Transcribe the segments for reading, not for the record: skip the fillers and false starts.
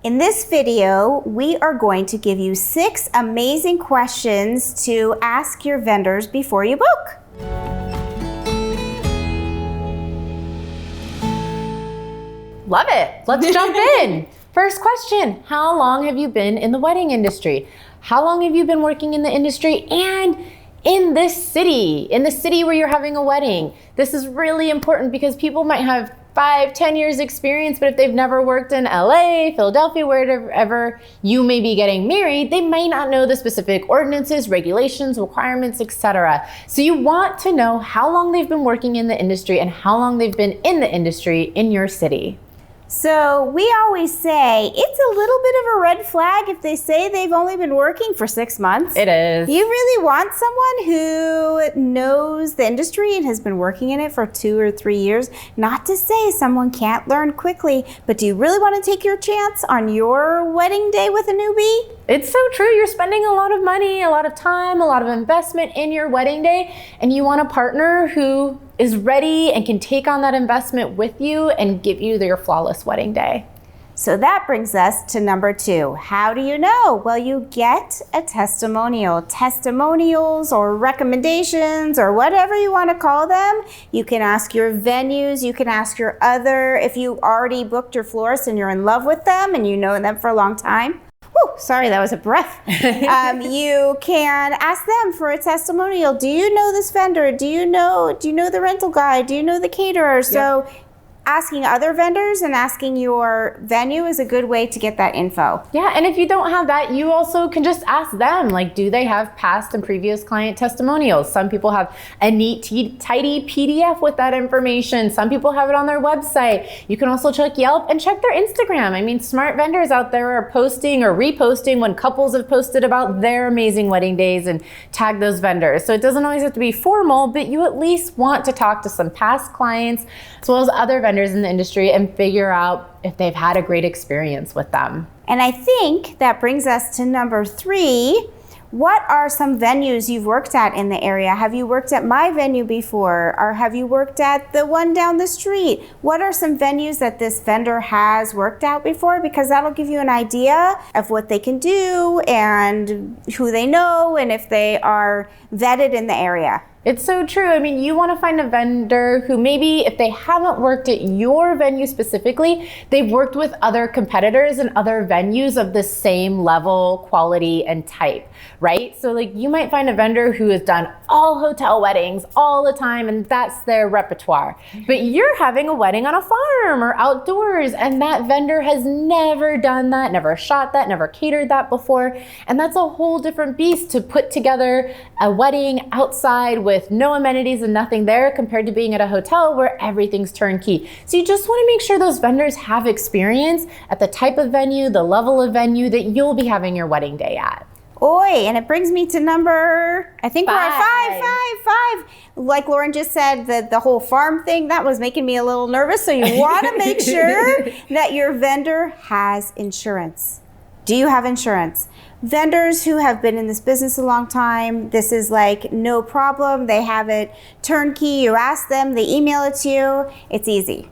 In this video, we are going to give you 6 amazing questions to ask your vendors before you book. Love it. Let's jump in. First question, how long have you been in the wedding industry? How long have you been working in the industry and in the city where you're having a wedding? This is really important because people might have 5-10 years experience, but if they've never worked in LA, Philadelphia, wherever you may be getting married, they may not know the specific ordinances, regulations, requirements, etc. So you want to know how long they've been working in the industry and how long they've been in the industry in your city. So we always say it's a little bit of a red flag if they say they've only been working for 6 months. It is. You really want someone who knows the industry and has been working in it for 2 or 3 years. Not to say someone can't learn quickly, but do you really want to take your chance on your wedding day with a newbie? It's so true. You're spending a lot of money, a lot of time, a lot of investment in your wedding day, and you want a partner who is ready and can take on that investment with you and give you your flawless wedding day. So that brings us to number 2. How do you know? Well, you get a testimonial. Testimonials or recommendations or whatever you want to call them. You can ask your venues. You can ask your if you already booked your florist and you're in love with them and you know them for a long time. Whew, sorry, that was a breath. You can ask them for a testimonial. Do you know this vendor? Do you know the rental guy? Do you know the caterer? Yep. So asking other vendors and asking your venue is a good way to get that info. Yeah, and if you don't have that, you also can just ask them, like, do they have past and previous client testimonials? Some people have a neat, tidy PDF with that information. Some people have it on their website. You can also check Yelp and check their Instagram. I mean, smart vendors out there are posting or reposting when couples have posted about their amazing wedding days and tag those vendors. So it doesn't always have to be formal, but you at least want to talk to some past clients as well as other vendors in the industry and figure out if they've had a great experience with them. And I think that brings us to number 3. What are some venues you've worked at in the area? Have you worked at my venue before? Or have you worked at the one down the street? What are some venues that this vendor has worked out before? Because that'll give you an idea of what they can do and who they know and if they are vetted in the area. It's so true. I mean, you want to find a vendor who maybe if they haven't worked at your venue specifically, they've worked with other competitors and other venues of the same level, quality, and type, right? So like you might find a vendor who has done all hotel weddings all the time and that's their repertoire. But you're having a wedding on a farm or outdoors and that vendor has never done that, never shot that, never catered that before. And that's a whole different beast to put together a wedding outside with no amenities and nothing there compared to being at a hotel where everything's turnkey. So you just want to make sure those vendors have experience at the type of venue, the level of venue that you'll be having your wedding day at. Oi, and it brings me to number, I think 5. We're at 5. Like Lauren just said, the whole farm thing, that was making me a little nervous. So you want to make sure that your vendor has insurance. Do you have insurance? Vendors who have been in this business a long time, this is like no problem. They have it turnkey. You ask them, they email it to you. It's easy.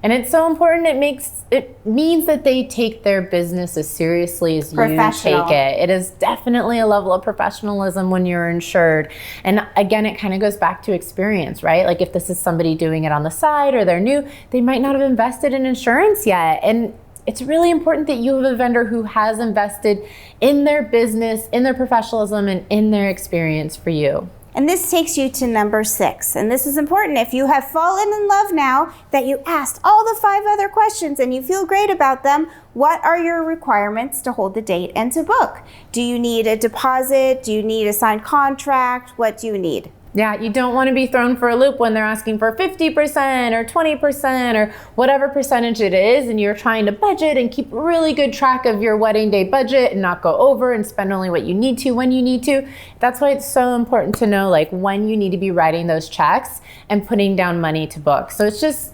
And it's so important. It means that they take their business as seriously as you take it. It is definitely a level of professionalism when you're insured. And again, it kind of goes back to experience, right? Like if this is somebody doing it on the side or they're new, they might not have invested in insurance yet. And it's really important that you have a vendor who has invested in their business, in their professionalism, and in their experience for you. And this takes you to number 6. And this is important. If you have fallen in love now that you asked all the 5 other questions and you feel great about them, what are your requirements to hold the date and to book? Do you need a deposit? Do you need a signed contract? What do you need? Yeah, you don't want to be thrown for a loop when they're asking for 50% or 20% or whatever percentage it is, and you're trying to budget and keep really good track of your wedding day budget and not go over and spend only what you need to when you need to. That's why it's so important to know like when you need to be writing those checks and putting down money to book. So it's just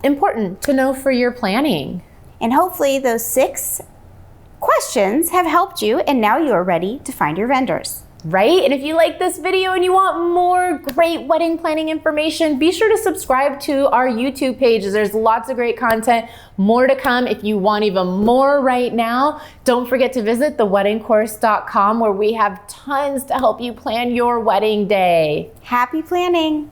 important to know for your planning. And hopefully those 6 questions have helped you and now you are ready to find your vendors. right? And if you like this video and you want more great wedding planning information, be sure to subscribe to our YouTube page. There's lots of great content, more to come. If you want even more right now, don't forget to visit theweddingcourse.com where we have tons to help you plan your wedding day. Happy planning.